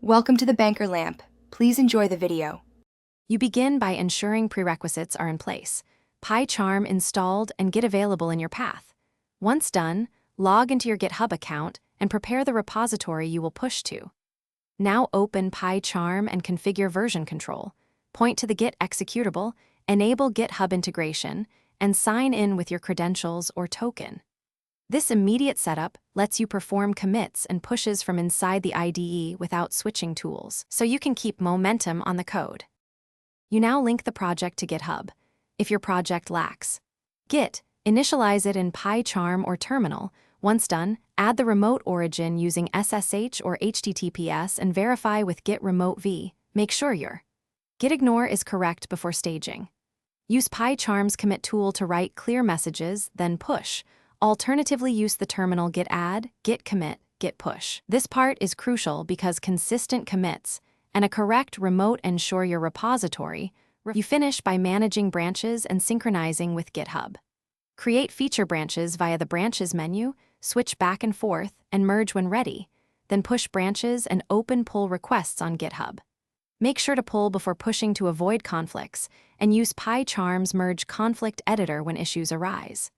Welcome to the Banker Lamp. Please enjoy the video. You begin by ensuring prerequisites are in place, Pycharm installed and Git available in your path. Once done, log into your GitHub account and prepare the repository you will push to. Now open Pycharm and configure version control. Point to the Git executable, enable GitHub integration, and sign in with your credentials or token. This immediate setup lets you perform commits and pushes from inside the IDE without switching tools, so you can keep momentum on the code. You now link the project to GitHub. If your project lacks Git, initialize it in Pycharm or terminal. Once done, add the remote origin using SSH or HTTPS and verify with Git remote v. Make sure your Git ignore is correct before staging. Use Pycharm's commit tool to write clear messages, then push. Alternatively, use the terminal git add, git commit, git push. This part is crucial because consistent commits and a correct remote ensure your repository. You finish by managing branches and synchronizing with GitHub. Create feature branches via the Branches menu, switch back and forth, and merge when ready. Then push branches and open pull requests on GitHub. Make sure to pull before pushing to avoid conflicts, and use Pycharm's merge conflict editor when issues arise.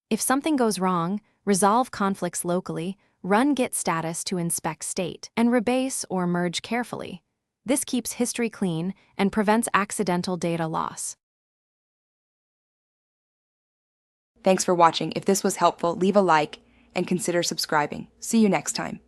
If something goes wrong, resolve conflicts locally, run git status to inspect state, and rebase or merge carefully. This keeps history clean and prevents accidental data loss. Thanks for watching. If this was helpful, leave a like and consider subscribing. See you next time.